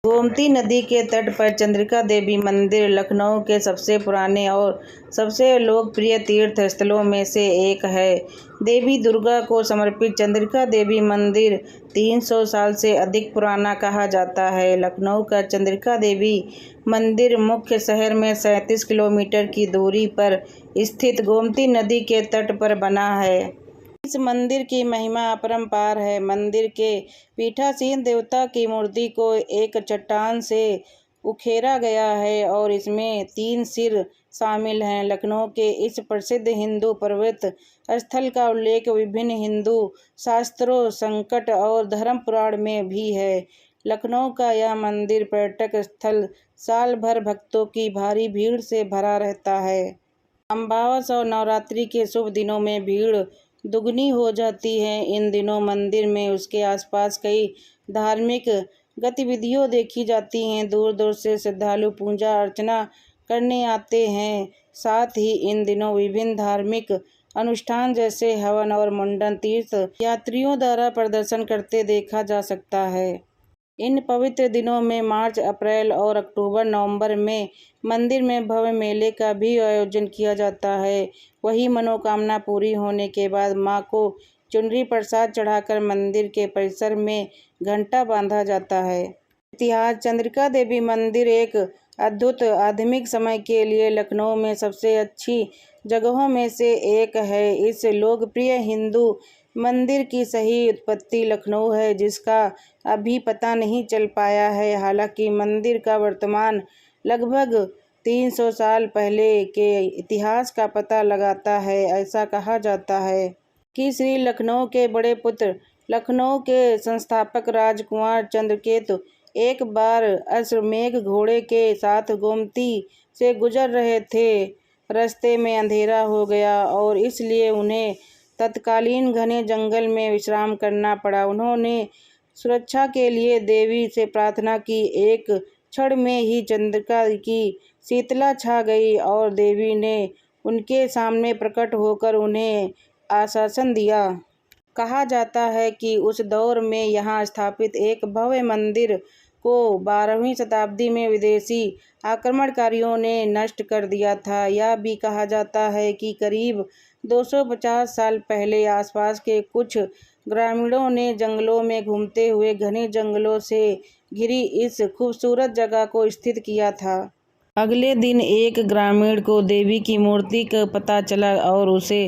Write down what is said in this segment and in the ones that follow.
गोमती नदी के तट पर चंद्रिका देवी मंदिर लखनऊ के सबसे पुराने और सबसे लोकप्रिय तीर्थ स्थलों में से एक है। देवी दुर्गा को समर्पित चंद्रिका देवी मंदिर 300 साल से अधिक पुराना कहा जाता है। लखनऊ का चंद्रिका देवी मंदिर मुख्य शहर में 37 किलोमीटर की दूरी पर स्थित गोमती नदी के तट पर बना है। इस मंदिर की महिमा अपरंपार है। मंदिर के पीठासीन देवता की मूर्ति को एक चट्टान से उकेरा गया है और इसमें 3 सिर शामिल हैं। लखनऊ के इस प्रसिद्ध हिंदू पर्वत स्थल का उल्लेख विभिन्न हिंदू शास्त्रों, संकट और धर्म पुराण में भी है। लखनऊ का यह मंदिर पर्यटक स्थल साल भर भक्तों की भारी भीड़ से भरा रहता है। अमावस और नवरात्रि के शुभ दिनों में भीड़ दुगनी हो जाती है। इन दिनों मंदिर में उसके आसपास कई धार्मिक गतिविधियां देखी जाती हैं। दूर दूर से श्रद्धालु पूजा अर्चना करने आते हैं। साथ ही इन दिनों विभिन्न धार्मिक अनुष्ठान जैसे हवन और मुंडन तीर्थ यात्रियों द्वारा प्रदर्शन करते देखा जा सकता है। इन पवित्र दिनों में मार्च, अप्रैल और अक्टूबर नवंबर में मंदिर में भव्य मेले का भी आयोजन किया जाता है। वही मनोकामना पूरी होने के बाद मां को चुनरी प्रसाद चढ़ाकर मंदिर के परिसर में घंटा बांधा जाता है। इतिहास। चंद्रिका देवी मंदिर एक अद्भुत आध्यात्मिक समय के लिए लखनऊ में सबसे अच्छी जगहों में से एक है। इस लोकप्रिय हिंदू मंदिर की सही उत्पत्ति लखनऊ है, जिसका अभी पता नहीं चल पाया है। हालांकि मंदिर का वर्तमान लगभग 300 साल पहले के इतिहास का पता लगाता है। ऐसा कहा जाता है कि श्री लखनऊ के बड़े पुत्र लखनऊ के संस्थापक राजकुमार चंद्रकेतु एक बार अश्वमेघ घोड़े के साथ गोमती से गुजर रहे थे। रास्ते में अंधेरा हो गया और इसलिए उन्हें तत्कालीन घने जंगल में विश्राम करना पड़ा। उन्होंने सुरक्षा के लिए देवी से प्रार्थना की। एक क्षण में ही चंद्रिका की शीतला छा गई और देवी ने उनके सामने प्रकट होकर उन्हें आश्वासन दिया। कहा जाता है कि उस दौर में यहाँ स्थापित एक भव्य मंदिर को 12वीं शताब्दी में विदेशी आक्रमणकारियों ने नष्ट कर दिया था। यह भी कहा जाता है कि करीब 250 साल पहले आसपास के कुछ ग्रामीणों ने जंगलों में घूमते हुए घने जंगलों से घिरी इस खूबसूरत जगह को स्थित किया था। अगले दिन एक ग्रामीण को देवी की मूर्ति का पता चला और उसे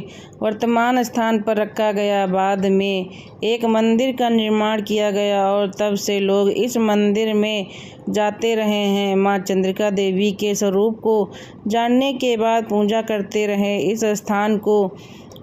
वर्तमान स्थान पर रखा गया। बाद में एक मंदिर का निर्माण किया गया और तब से लोग इस मंदिर में जाते रहे हैं। मां चंद्रिका देवी के स्वरूप को जानने के बाद पूजा करते रहे। इस स्थान को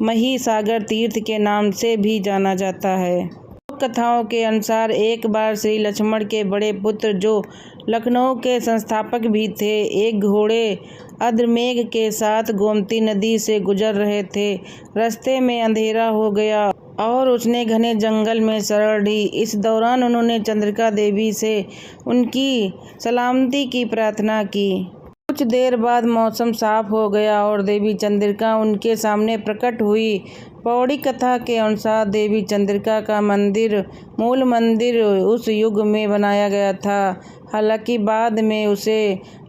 महिसागर तीर्थ के नाम से भी जाना जाता है। लोक कथाओं के अनुसार एक बार श्री लक्ष्मण के बड़े पुत्र, जो लखनऊ के संस्थापक भी थे, एक घोड़े अश्वमेघ के साथ गोमती नदी से गुजर रहे थे। रास्ते में अंधेरा हो गया और उसने घने जंगल में शरण ली। इस दौरान उन्होंने चंद्रिका देवी से उनकी सलामती की प्रार्थना की। कुछ देर बाद मौसम साफ हो गया और देवी चंद्रिका उनके सामने प्रकट हुई। पौड़ी कथा के अनुसार देवी चंद्रिका का मूल मंदिर उस युग में बनाया गया था। हालांकि बाद में उसे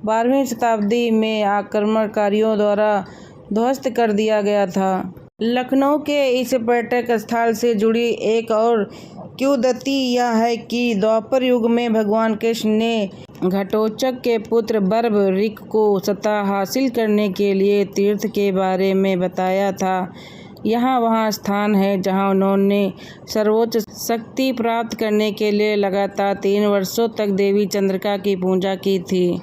12वीं शताब्दी में आक्रमणकारियों द्वारा ध्वस्त कर दिया गया था। लखनऊ के इस पर्यटक स्थल से जुड़ी एक और किंवदंती यह है कि द्वापर युग में भगवान कृष्ण ने घटोत्कच के पुत्र बर्बरीक को सत्ता हासिल करने के लिए तीर्थ के बारे में बताया था। यहाँ वह स्थान है जहाँ उन्होंने सर्वोच्च शक्ति प्राप्त करने के लिए लगातार 3 वर्षों तक देवी चंद्रिका की पूजा की थी।